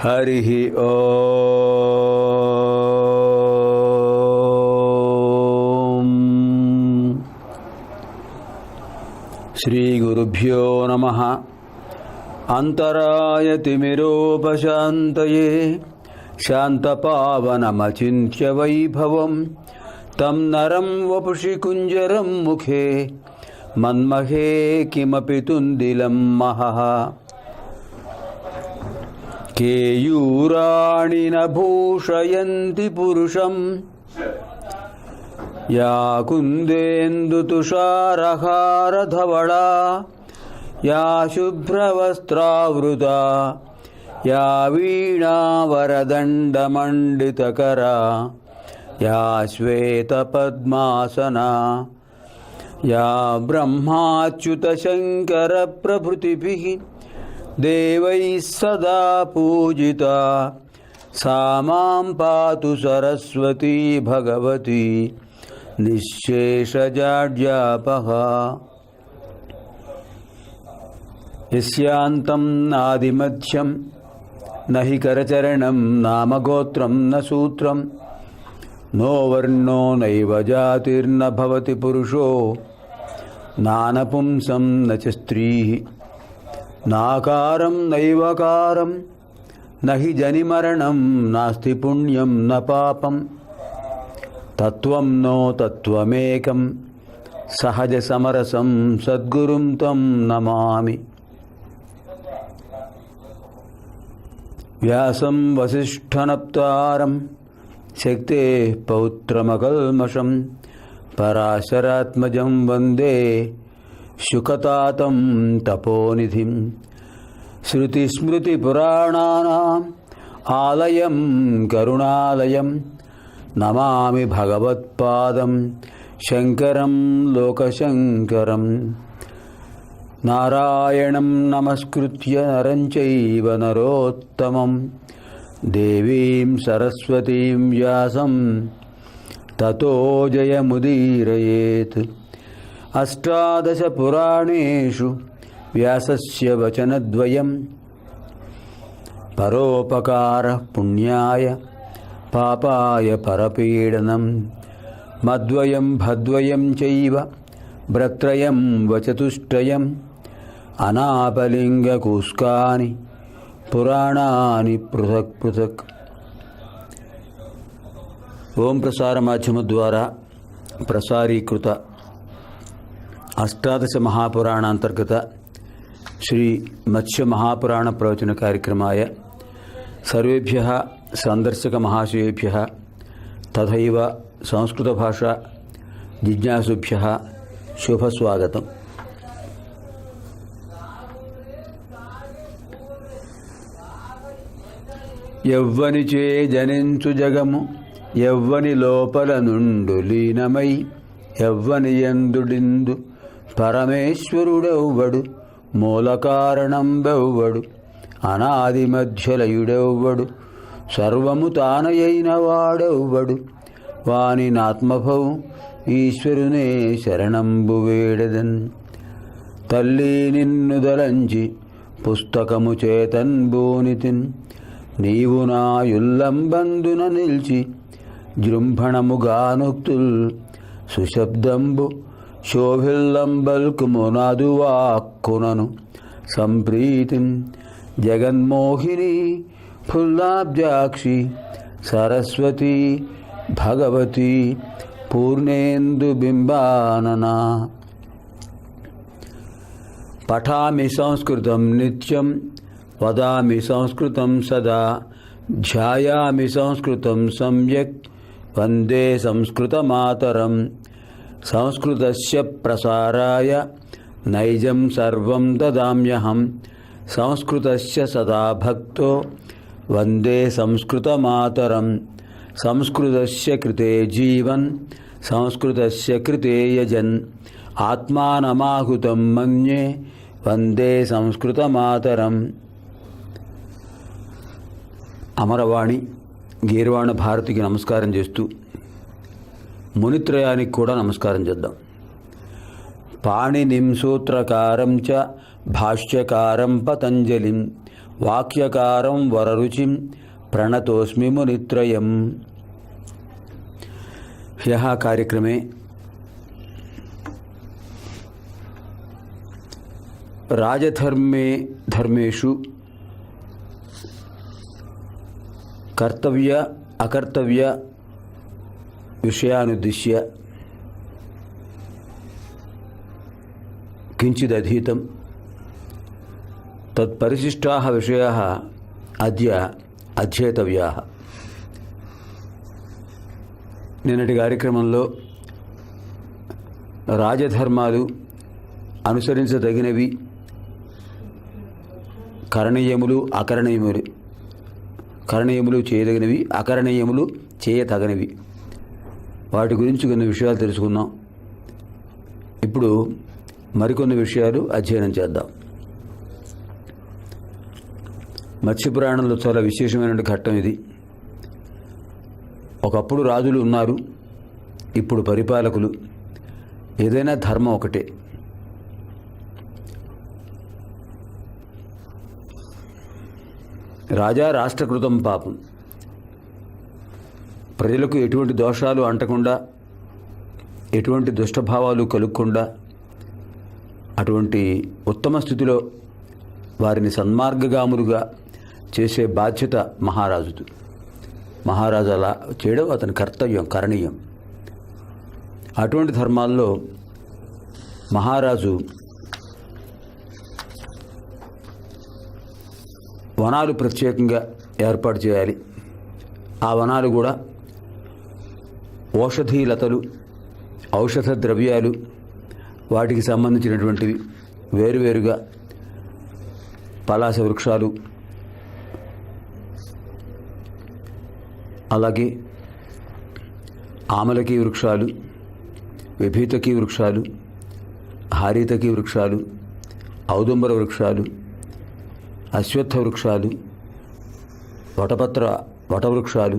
హరి ఓం. శ్రీ గురుభ్యో నమః. అంతరాయతిమిరోపశాంతయే శాంతపావనమచింత్య వైభవం తం నరం వపుషి కుంజరం ముఖే మన్మహే కిమపి తుందిలం మహః. కేయూరాణి న భూషయంతి పురుషం యా కుందేందుతుషారహారధవళా యా శుభ్రవస్త్రావృతా యా వీణావరదండమండితకరా యా శ్వేతపద్మాసనా యా బ్రహ్మాచ్యుతశంకరప్రభృతిభిః దేవైః సదా పూజితా సా మాం పాతు సరస్వతీ భగవతి నిశ్శేషజాడ్యాపః. యస్యాంతం నాదిమధ్యం నహి కరచరణం నామగోత్రం న సూత్రం నో వర్ణో నైవ జాతిర్న భవతి పురుషో నానపుంసం న చ స్త్రీః నాకారం నైవకారం నహి జనిమరణం నాస్తి పుణ్యం న పాపం తత్వం నో తత్వమేకం సహజ సమరసం సద్గురుం తం నమామి. వ్యాసం వసిష్ఠనప్తారం శక్తేః పౌత్రమకల్మషం పరాశరాత్మజం వందే శుకతాతం తపోనిధిం. శృతిస్మృతిపురాణానాం ఆలయం కరుణాలయం నమామి భగవత్పాదం శంకరం లోకశంకరం. నారాయణం నమస్కృత్య నరం చైవ నరోత్తమం దేవీం సరస్వతీం వ్యాసం తతో జయముదీరయేత్. అష్టాదశ పురాణేషు వ్యాసస్య వచనద్వయం పరోపకారః పుణ్యాయ పాపాయ పరపీడనం మద్వయం భద్వయం చైవ భ్రత్రయం వచతుష్టయం అనాపలింగకూస్కాని పురాణాని పృథక్ పృథక్. ఓం ప్రసార మాధ్యమ ద్వారా ప్రసారీకృత అష్టాదశ మహాపురాణాంతర్గత శ్రీ మత్స్య మహాపురాణ ప్రవచన కార్యక్రమాయ సర్వేభ్యః సందర్శక మహాశయేభ్యః తథైవ సంస్కృత భాషా జిజ్ఞాసుభ్యః శుభస్వాగతం. యవ్వనిచే జనించు జగము యవ్వని లోపల నుండు లీనమై యవ్వని యందుడిందు పరమేశ్వరుడెవ్వడు మూలకారణంబెవ్వడు అనాది మధ్యలయుడెవ్వడు సర్వము తానయైన వాడెవ్వడు వాని నాత్మభౌ ఈశ్వరునే శరణంబు వేడెదన్. తల్లి నిన్ను దలంచి పుస్తకము చేతన్బూనితిన్ నీవు నా యుల్లంబందున నిల్చి జృంభణముగానుక్తుల్ సుశబ్దంబు శోభిల్లంబల్కుమునాదు వాక్కునను సంప్రీతిం జగన్మోహిని ఫుల్లాబ్జాక్షి సరస్వతి భగవతి పూర్ణేందు బింబాననా. పఠామి సంస్కృతం నిత్యం వదామి సంస్కృతం సదా ధ్యాయామి సంస్కృతం సమ్యక్ వందే సంస్కృతమాతరం. సంస్కృతస్య ప్రసారాయ నైజం సర్వం దదామ్యహం సంస్కృతస్య సదా భక్తో వందే సంస్కృతమాతరం. సంస్కృతస్య కృతే జీవన్ సంస్కృతస్య కృతే యజన్ ఆత్మానమాహుతం మన్యే వందే సంస్కృతమాతరం. అమరవాణి గీర్వాణ భారతికి నమస్కారం చేస్తూ మునిత్రయానికి కూడా నమస్కారం చేద్దాం. పాణినిం సూత్రకారం చ భాష్యకారం పతంజలిం వాక్యకారం వరరుచిం ప్రణతోస్మి మునిత్రయం. హ్యః కార్యక్రమే ధర్మేషు కర్తవ్య అకర్తవ్య విషయానుద్దిశ్య కించిదధీతం తత్పరిశిష్టాః విషయాः అద్య అధ్యేతవ్యాः. నిన్నటి కార్యక్రమంలో రాజధర్మాలు అనుసరించదగినవి, కరణీయములు చేయదగినవి, అకరణీయములు చేయతగనివి, వాటి గురించి కొన్ని విషయాలు తెలుసుకుందాం. ఇప్పుడు మరికొన్ని విషయాలు అధ్యయనం చేద్దాం. మత్స్యపురాణంలో చాలా విశేషమైన ఘట్టం ఇది. ఒకప్పుడు రాజులు ఉన్నారు, ఇప్పుడు పరిపాలకులు. ఏదైనా ధర్మం ఒకటే. రాజా రాష్ట్రకృతం పాపం. ప్రజలకు ఎటువంటి దోషాలు అంటకుండా, ఎటువంటి దుష్టభావాలు కలుగకుండా, అటువంటి ఉత్తమ స్థితిలో వారిని సన్మార్గగాములుగా చేసే బాధ్యత మహారాజుది. మహారాజు అలా చేయడం అతని కర్తవ్యం, కరణీయం. అటువంటి ధర్మాల్లో మహారాజు వనాలు ప్రత్యేకంగా ఏర్పాటు చేయాలి. ఆ వనాలు కూడా ఔషధీలతలు, ఔషధ ద్రవ్యాలు, వాటికి సంబంధించినటువంటివి వేరువేరుగా, పలాస వృక్షాలు, అలాగే ఆమలకి వృక్షాలు, విభీతకి వృక్షాలు, హారీతకి వృక్షాలు, ఔదుంబర వృక్షాలు, అశ్వత్థ వృక్షాలు, వటవృక్షాలు,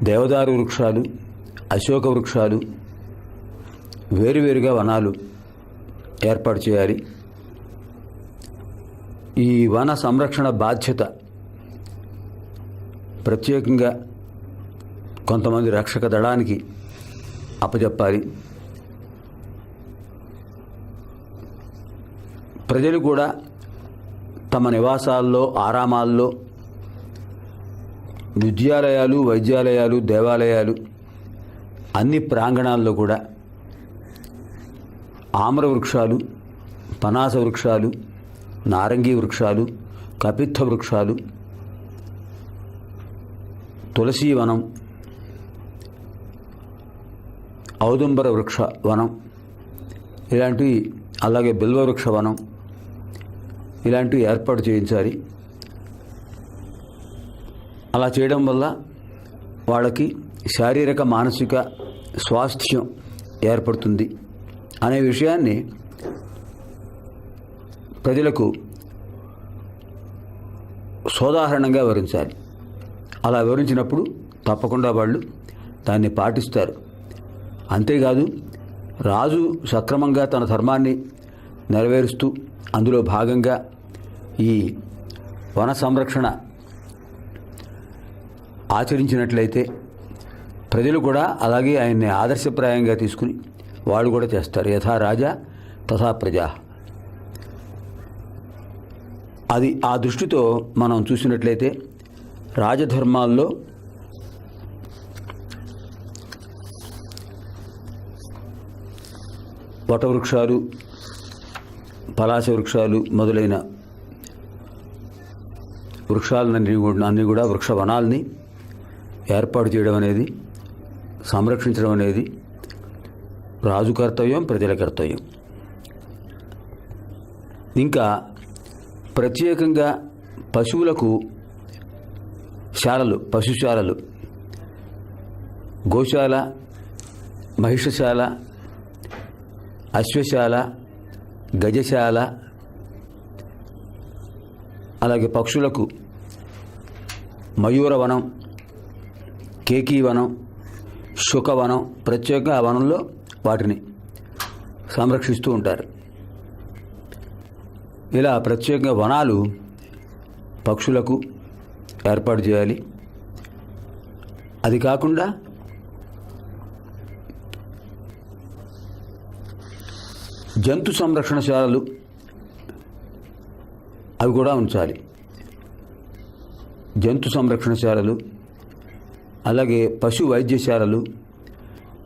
దేవదారు వృక్షాలు, అశోక వృక్షాలు, వేరువేరుగా వనాలు ఏర్పాటు చేయాలి. ఈ వన సంరక్షణ బాధ్యత ప్రత్యేకంగా కొంతమంది రక్షక దళానికి అప్పచెప్పాలి. ప్రజలు కూడా తమ నివాసాల్లో, ఆరామాల్లో, విద్యాలయాలు, వైద్యాలయాలు, దేవాలయాలు, అన్ని ప్రాంగణాల్లో కూడా ఆమ్ర వృక్షాలు, పనాస వృక్షాలు, నారంగి వృక్షాలు, కపిత్థ వృక్షాలు, తులసీ వనం, ఔదుంబర వృక్ష వనం ఇలాంటివి, అలాగే బిల్వ వృక్ష వనం ఇలాంటివి ఏర్పాటు చేయించాలి. అలా చేయడం వల్ల వాళ్ళకి శారీరక, మానసిక స్వాస్థ్యం ఏర్పడుతుంది అనే విషయాన్ని ప్రజలకు సోదాహరణంగా వివరించాలి. అలా వివరించినప్పుడు తప్పకుండా వాళ్ళు దాన్ని పాటిస్తారు. అంతేకాదు, రాజు సక్రమంగా తన ధర్మాన్ని నెరవేరుస్తూ అందులో భాగంగా ఈ వన సంరక్షణ ఆచరించినట్లయితే ప్రజలు కూడా అలాగే ఆయన్ని ఆదర్శప్రాయంగా తీసుకుని వాళ్ళు కూడా చేస్తారు. యథా రాజా తథా ప్రజా. అది ఆ దృష్టితో మనం చూసినట్లయితే రాజధర్మాల్లో వటవృక్షాలు, పలాస వృక్షాలు మొదలైన వృక్షాలన్నీ కూడా వృక్ష వనాల్ని ఏర్పాటు చేయడం అనేది, సంరక్షించడం అనేది రాజు కర్తవ్యం, ప్రజల కర్తవ్యం. ఇంకా ప్రత్యేకంగా పశువులకు శాలలు, పశుశాలలు, గోశాల, మహిషశాల, అశ్వశాల, గజశాల, అలాగే పక్షులకు మయూరవనం, కేకీవనం, శుకవనం, ప్రత్యేకంగా ఆ వనంలో వాటిని సంరక్షిస్తూ ఉంటారు. ఇలా ప్రత్యేకంగా వనాలు పక్షులకు ఏర్పాటు చేయాలి. అది కాకుండా జంతు సంరక్షణశాలలు అవి కూడా ఉంచాలి. జంతు సంరక్షణశాలలు, అలాగే పశు వైద్యశాలలు,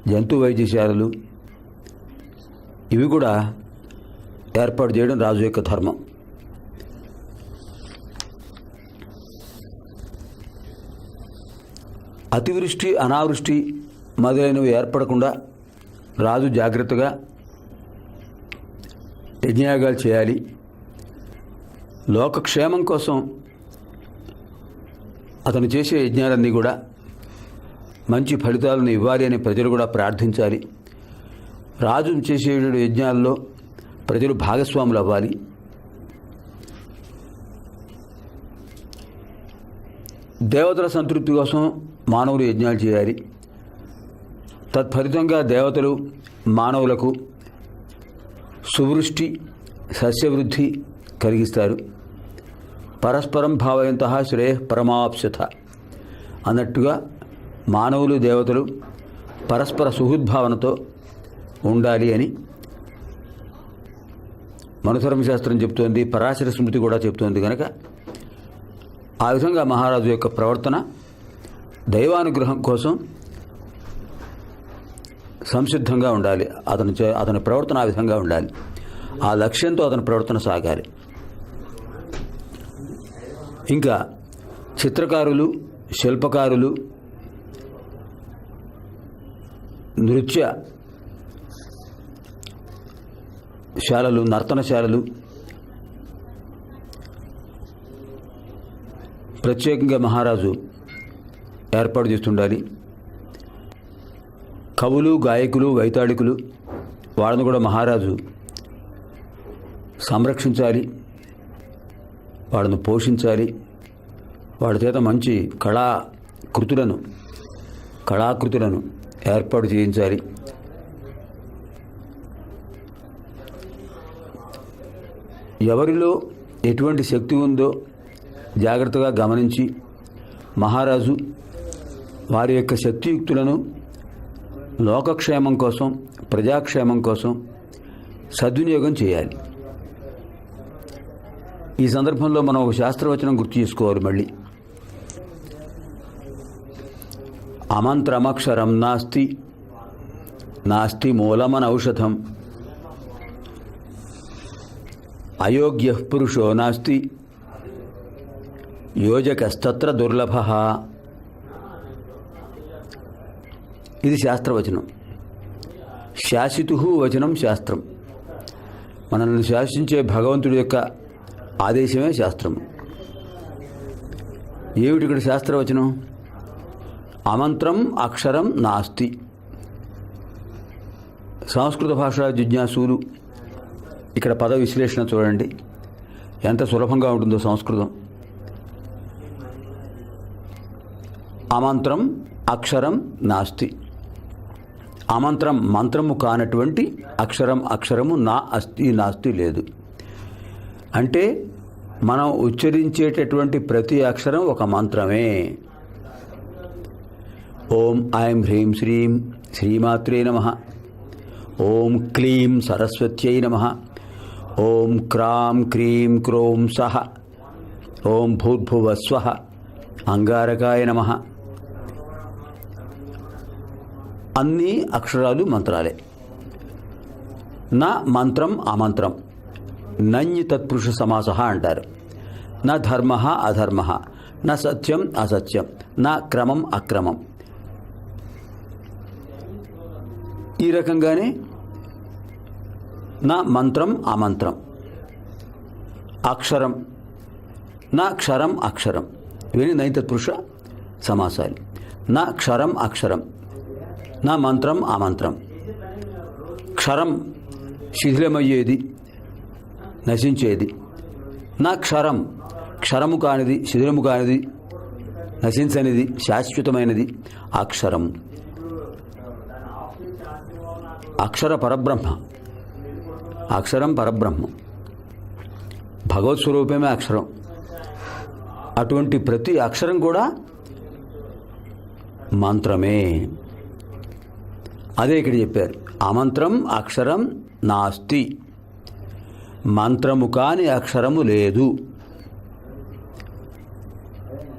జంతు వైద్యశాలలు ఇవి కూడా ఏర్పాటు చేయడం రాజు యొక్క ధర్మం. అతివృష్టి, అనావృష్టి మొదలైనవి ఏర్పడకుండా రాజు జాగ్రత్తగా యజ్ఞయాగాలు చేయాలి. లోకక్షేమం కోసం అతను చేసే యజ్ఞాలన్నీ కూడా మంచి ఫలితాలను ఇవ్వాలి అని ప్రజలు కూడా ప్రార్థించాలి. రాజు చేసే యజ్ఞాల్లో ప్రజలు భాగస్వాములు అవ్వాలి. దేవతల సంతృప్తి కోసం మానవులు యజ్ఞాలు చేయాలి. తత్ఫలితంగా దేవతలు మానవులకు సువృష్టి, సస్యవృద్ధి కలిగిస్తారు. పరస్పరం భావయంతః శ్రేయః పరమాప్స్యథ అన్నట్టుగా మానవులు దేవతలు పరస్పర సుహృద్భావనతో ఉండాలి అని మనుధర్మశాస్త్రం చెప్తోంది, పరాశర స్మృతి కూడా చెప్తోంది. కనుక ఆ విధంగా మహారాజు యొక్క ప్రవర్తన దైవానుగ్రహం కోసం సంసిద్ధంగా ఉండాలి. అతని ప్రవర్తన ఆ విధంగా ఉండాలి. ఆ లక్ష్యంతో అతని ప్రవర్తన సాగాలి. ఇంకా చిత్రకారులు, శిల్పకారులు, నృత్య శాలలు, నర్తనశాలలు ప్రత్యేకంగా మహారాజు ఏర్పాటు చేస్తుండాలి. కవులు, గాయకులు, వైతాళికులు వాళ్ళను కూడా మహారాజు సంరక్షించాలి, వాళ్ళను పోషించాలి. వాళ్ళ చేత మంచి కళాకృతులను ఏర్పాటు చేయించాలి. ఎవరిలో ఎటువంటి శక్తి ఉందో జాగ్రత్తగా గమనించి మహారాజు వారి యొక్క శక్తియుక్తులను లోకక్షేమం కోసం, ప్రజాక్షేమం కోసం సద్వినియోగం చేయాలి. ఈ సందర్భంలో మనం ఒక శాస్త్రవచనం గుర్తు చేసుకోవాలి. మళ్ళీ అమంత్రమక్షరం నాస్తి మూలమనౌషధం అయోగ్య పురుషో నాస్తి యోజకస్తత్ర దుర్లభః. ఇది శాస్త్రవచనం. శాసితుః వచనం శాస్త్రం. మనల్ని శాసించే భగవంతుడి యొక్క ఆదేశమే శాస్త్రము. ఏమిటి ఇక్కడ శాస్త్రవచనం? అమంత్రం అక్షరం నాస్తి. సంస్కృత భాషా జిజ్ఞాసులు ఇక్కడ పద విశ్లేషణ చూడండి ఎంత సులభంగా ఉంటుందో సంస్కృతం. అమంత్రం అక్షరం నాస్తి. అమంత్రం మంత్రము కానటువంటి, అక్షరము నా అస్తి నాస్తి లేదు. అంటే మనం ఉచ్చరించేటటువంటి ప్రతి అక్షరం ఒక మంత్రమే. ఓం ఐం హ్రీం శ్రీం శ్రీమాత్రే నమః. ఓం క్లీం సరస్వత్యై నమః. ఓం క్రాం క్రీం క్రోం సహ. ఓం భూర్భువస్వః అంగారకాయ నమః. అన్ని అక్షరాలు మంత్రాలే. నా మంత్రం అమంత్రం. నඤ్య తత్పురుష సమాసః అంటారు. నా ధర్మ అధర్మ, నా సత్యం అసత్యం, నా క్రమం అక్రమం. ఈ రకంగానే నా మంత్రం అమంత్రం. అక్షరం, నా క్షరం అక్షరం. ఇవన్నీ నైన్ తత్పురుష సమాసాలు. నా క్షరం అక్షరం, నా మంత్రం అమంత్రం. క్షరం శిథిలమయ్యేది, నశించేది. నా క్షరము కానిది, శిథిలము కానిది, నశించనిది, శాశ్వతమైనది అక్షరం. అక్షర పరబ్రహ్మ. అక్షరం పరబ్రహ్మ. భగవత్ స్వరూపమే అక్షరం. అటువంటి ప్రతి అక్షరం కూడా మంత్రమే. అదే ఇక్కడ చెప్పారు, అమంత్రం అక్షరం నాస్తి, మంత్రము కాని అక్షరము లేదు.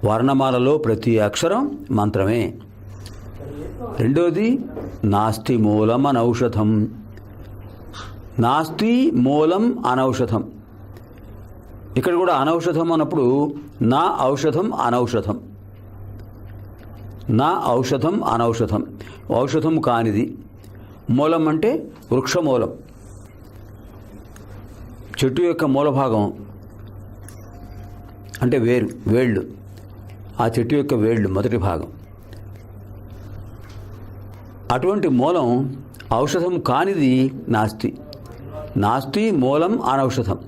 వర్ణమాలలో ప్రతి అక్షరం మంత్రమే. రెండోది, నాస్తి మూలం అనౌషధం. నాస్తి మూలం అనౌషధం. ఇక్కడ కూడా అనౌషధం అన్నప్పుడు నా ఔషధం అనౌషధం, నా ఔషధం అనౌషధం, ఔషధం కానిది. మూలం అంటే వృక్షమూలం, చెట్టు యొక్క మూల భాగం అంటే వేళ్ళు, ఆ చెట్టు యొక్క వేళ్ళు మొదటి భాగం. అటువంటి మూలం ఔషధం కానిది నాస్తి. నాస్తి మూలం అనౌషధం,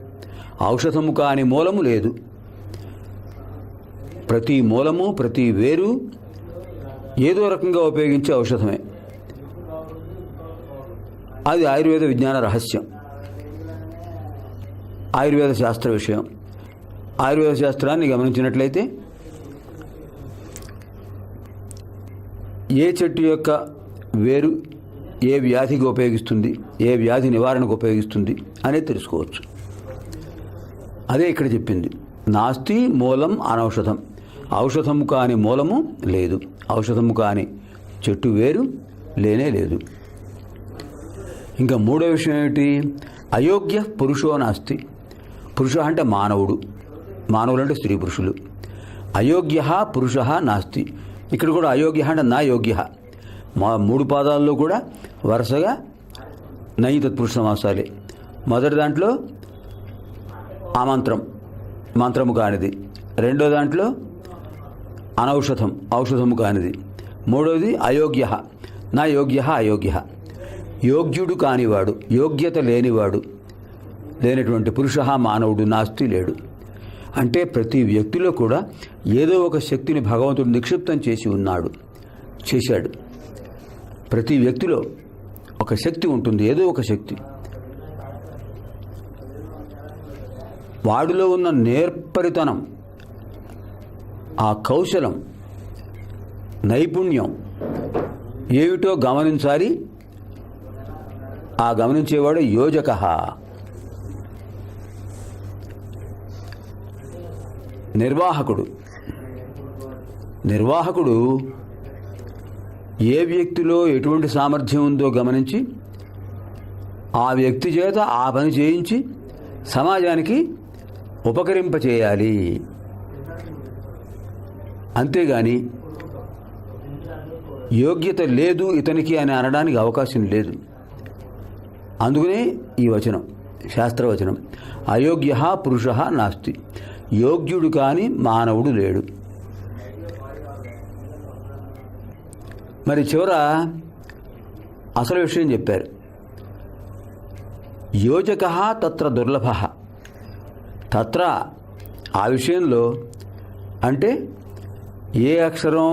ఔషధము కాని మూలము లేదు. ప్రతి మూలము ప్రతి వేరు ఏదో రకంగా ఉపయోగించే ఔషధమే. అది ఆయుర్వేద విజ్ఞాన రహస్యం, ఆయుర్వేద శాస్త్ర విషయం. ఆయుర్వేద శాస్త్రాన్ని గమనించినట్లయితే ఏ చెట్టు యొక్క వేరు ఏ వ్యాధికి ఉపయోగిస్తుంది, ఏ వ్యాధి నివారణకు ఉపయోగిస్తుంది అనేది తెలుసుకోవచ్చు. అదే ఇక్కడ చెప్పింది, నాస్తి మూలం అనౌషధం, ఔషధము కాని మూలము లేదు, ఔషధము కాని చెట్టు వేరు లేనే లేదు. ఇంకా మూడో విషయం ఏమిటి, అయోగ్య పురుషో నాస్తి. పురుష అంటే మానవుడు, మానవులు అంటే స్త్రీ పురుషులు. అయోగ్య పురుష నాస్తి. ఇక్కడ కూడా అయోగ్య అంటే నా యోగ్య. మా మూడు పాదాల్లో కూడా వరుసగా నై తత్పురుష సమాసాలే. మొదటి దాంట్లో అమంత్రం, మంత్రము కానిది. రెండో దాంట్లో అనౌషధం, ఔషధము కానిది. మూడోది అయోగ్య, నా యోగ్య అయోగ్య, యోగ్యుడు కానివాడు, యోగ్యత లేనివాడు, లేనటువంటి పురుష మానవుడు నాస్తి లేడు. అంటే ప్రతి వ్యక్తిలో కూడా ఏదో ఒక శక్తిని భగవంతుడు నిక్షిప్తం చేశాడు. ప్రతి వ్యక్తిలో ఒక శక్తి ఉంటుంది, ఏదో ఒక శక్తి. వాడిలో ఉన్న నేర్పరితనం, ఆ కౌశలం, నైపుణ్యం ఏమిటో గమనించాలి. ఆ గమనించేవాడు యోజకః. నిర్వాహకుడు ఏ వ్యక్తిలో ఎటువంటి సామర్థ్యం ఉందో గమనించి ఆ వ్యక్తి చేత ఆ పని చేయించి సమాజానికి ఉపకరింపచేయాలి. అంతేగాని యోగ్యత లేదు ఇతనికి అని అనడానికి అవకాశం లేదు. అందుకనే ఈ వచనం, శాస్త్రవచనం, అయోగ్య పురుష నాస్తి, యోగ్యుడు కాని మానవుడు లేడు. మరి చివర అసలు విషయం చెప్పారు, యోజక తత్ర దుర్లభ. తత్ర ఆ విషయంలో అంటే ఏ అక్షరం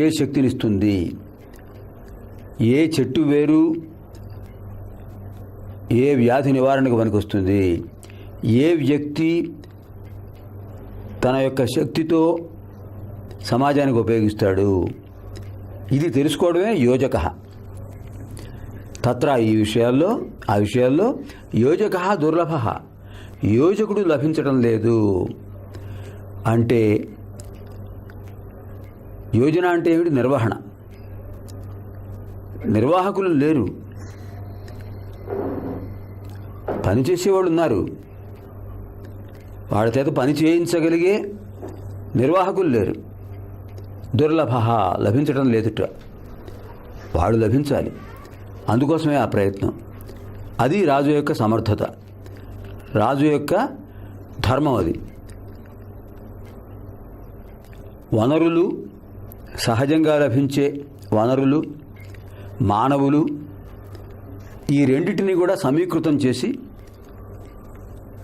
ఏ శక్తినిస్తుంది, ఏ చెట్టు వేరు ఏ వ్యాధి నివారణకు పనికొస్తుంది, ఏ వ్యక్తి తన యొక్క శక్తితో సమాజానికి ఉపయోగిస్తాడు, ఇది తెలుసుకోవడమే యోజక. తత్ర ఆ విషయాల్లో యోజక దుర్లభ, యోజకుడు లభించడం లేదు. అంటే యోజన అంటే ఏమిటి? నిర్వహణ. నిర్వాహకులు లేరు, పని చేసేవాళ్ళు ఉన్నారు, వాళ్ళ చేత పని చేయించగలిగే నిర్వాహకులు లేరు. దుర్లభ, లభించడం లేదుట. వాడు లభించాలి, అందుకోసమే ఆ ప్రయత్నం. అది రాజు యొక్క సమర్థత, రాజు యొక్క ధర్మం. అది వనరులు, సహజంగా లభించే వనరులు, మానవులు, ఈ రెండింటినీ కూడా సమీకృతం చేసి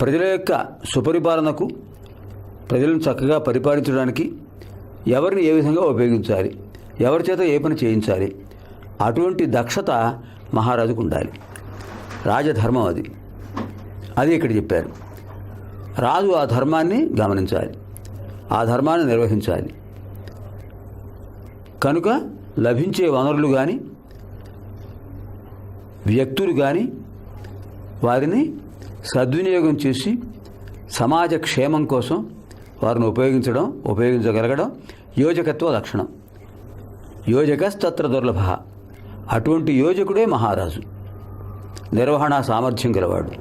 ప్రజల యొక్క సుపరిపాలనకు, ప్రజలను చక్కగా పరిపాలించడానికి ఎవరిని ఏ విధంగా ఉపయోగించాలి, ఎవరి చేత ఏ పని చేయించాలి, అటువంటి దక్షత మహారాజుకు ఉండాలి. రాజధర్మం అది. అది ఇక్కడ చెప్పారు. రాజు ఆ ధర్మాన్ని గమనించాలి, ఆ ధర్మాన్ని నిర్వహించాలి. కనుక లభించే వనరులు కానీ వ్యక్తులు కానీ వారిని సద్వినియోగం చేసి సమాజ క్షేమం కోసం వారిని ఉపయోగించగలగడం యోజకత్వ లక్షణం. యోజకస్తత్ర దుర్లభ. అటువంటి యోజకుడే మహారాజు, నిర్వహణ సామర్థ్యం గలవాడు.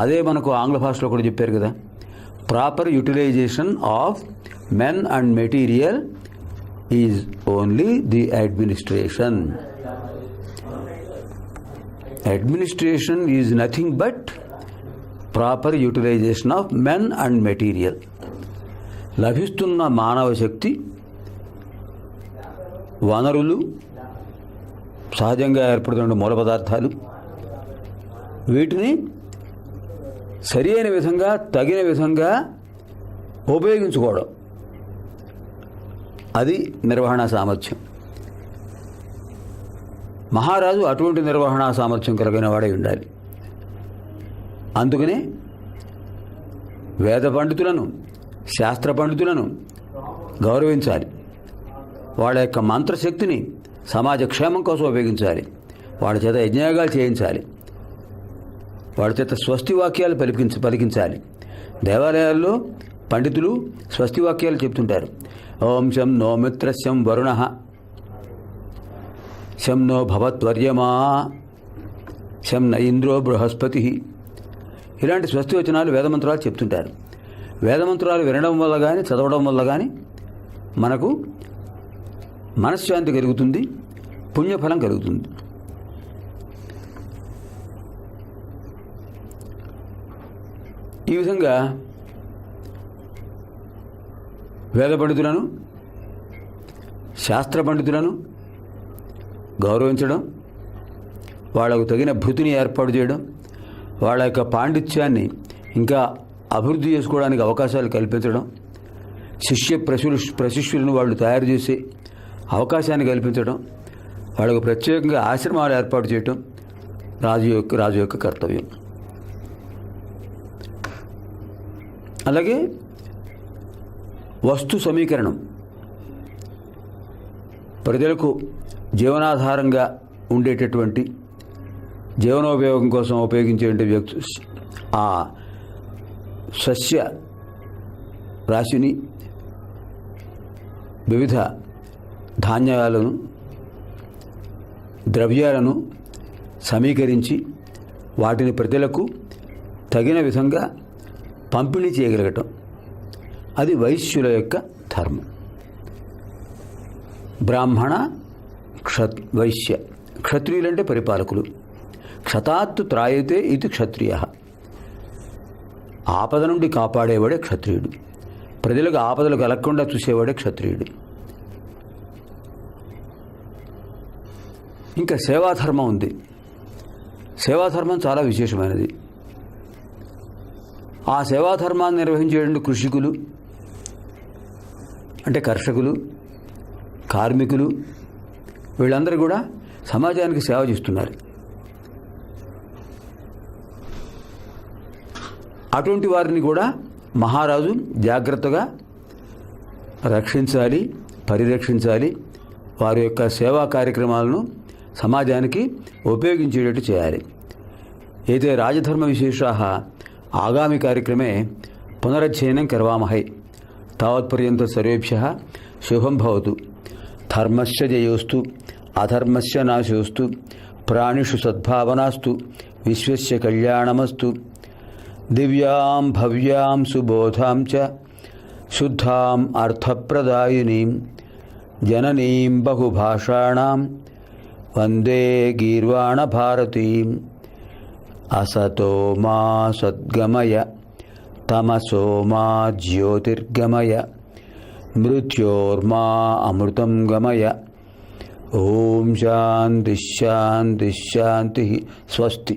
అదే మనకు ఆంగ్ల భాషలో కూడా చెప్పారు కదా, proper utilisation of men and material is only the administration. Administration is nothing but proper utilisation of men and material. లభిస్తున్న మానవ శక్తి, వనరులు, సహజంగా ఏర్పడుతున్న మూల పదార్థాలు, వీటిని సరి అయిన విధంగా తగిన విధంగా ఉపయోగించుకోవడం, అది నిర్వహణ సామర్థ్యం. మహారాజు అటువంటి నిర్వహణ సామర్థ్యం కలిగిన వాడై ఉండాలి. అందుకనే వేద పండితులను, శాస్త్ర పండితులను గౌరవించాలి. వాళ్ళ యొక్క మంత్రశక్తిని సమాజ క్షేమం కోసం ఉపయోగించాలి. వాళ్ళ చేత యజ్ఞయాగాలు చేయించాలి. వాళ్ళ చేత స్వస్తి వాక్యాలు పలికించాలి. దేవాలయాల్లో పండితులు స్వస్తి వాక్యాలు చెప్తుంటారు. ఓం శం నో మిత్రస్యం వరుణ, శం నో భవత్వర్యమా, శం న ఇంద్రో బృహస్పతి. ఇలాంటి స్వస్తి వచనాలు వేదమంత్రాలు చెప్తుంటారు. వేదమంత్రాలు వినడం వల్ల కానీ చదవడం వల్ల కానీ మనకు మనశ్శాంతి కలుగుతుంది, పుణ్యఫలం కలుగుతుంది. ఈ విధంగా వేద పండితులను, శాస్త్ర పండితులను గౌరవించడం, వాళ్లకు తగిన భృతిని ఏర్పాటు చేయడం, వాళ్ళ యొక్క పాండిత్యాన్ని ఇంకా అభివృద్ధి చేసుకోవడానికి అవకాశాలు కల్పించడం, ప్రశిష్యులను వాళ్ళు తయారు చేసే అవకాశాన్ని కల్పించడం, వాళ్ళకు ప్రత్యేకంగా ఆశ్రమాలు ఏర్పాటు చేయటం రాజు యొక్క కర్తవ్యం. అలాగే వస్తు సమీకరణం, ప్రజలకు జీవనాధారంగా ఉండేటటువంటి, జీవనోపయోగం కోసం ఉపయోగించేటువంటి ఆ సస్య రాశిని, వివిధ ధాన్యాలను, ద్రవ్యాలను సమీకరించి వాటిని ప్రజలకు తగిన విధంగా పంపిణీ చేయగలగటం, అది వైశ్యుల యొక్క ధర్మం. బ్రాహ్మణ, వైశ్య. క్షత్రియులంటే పరిపాలకులు. క్షతాత్తు త్రాయతే ఇది క్షత్రియ. ఆపద నుండి కాపాడేవాడే క్షత్రియుడు. ప్రజలకు ఆపదలు కలగకుండా చూసేవాడే క్షత్రియుడు. ఇంకా సేవాధర్మం ఉంది. సేవాధర్మం చాలా విశేషమైనది. ఆ సేవాధర్మాన్ని నిర్వహించేటువంటి కృషికులు అంటే కర్షకులు, కార్మికులు, వీళ్ళందరూ కూడా సమాజానికి సేవ చేస్తున్నారు. అటువంటి వారిని కూడా మహారాజు జాగ్రత్తగా రక్షించాలి, పరిరక్షించాలి. వారి యొక్క సేవా కార్యక్రమాలను సమాజానికి ఉపయోగించేటట్టు చేయాలి. ఏతే రాజధర్మ విశేషాः ఆగామి కార్యక్రమే పునరధ్యయనం కర్వామహై. తావత్పర్యంతం సర్వేభ్యः శుభం భవతు. ధర్మస్య జయోస్తు, అధర్మస్య నాశోస్తు, ప్రాణిషు సద్భావనాస్తు, విశ్వస్య కళ్యాణమస్తు. దివ్యాం భవ్యాం సుబోధాం చ శుద్ధాం అర్థప్రదాయినీం జననీం బహుభాషాణాం వందే గీర్వాణ భారతీం. అసతో మా సద్గమయ, తమసో మా జ్యోతిర్గమయ, మృత్యోర్మా అమృతం గమయ. ఓం శాంతి శాంతి శాంతి. స్వస్తి.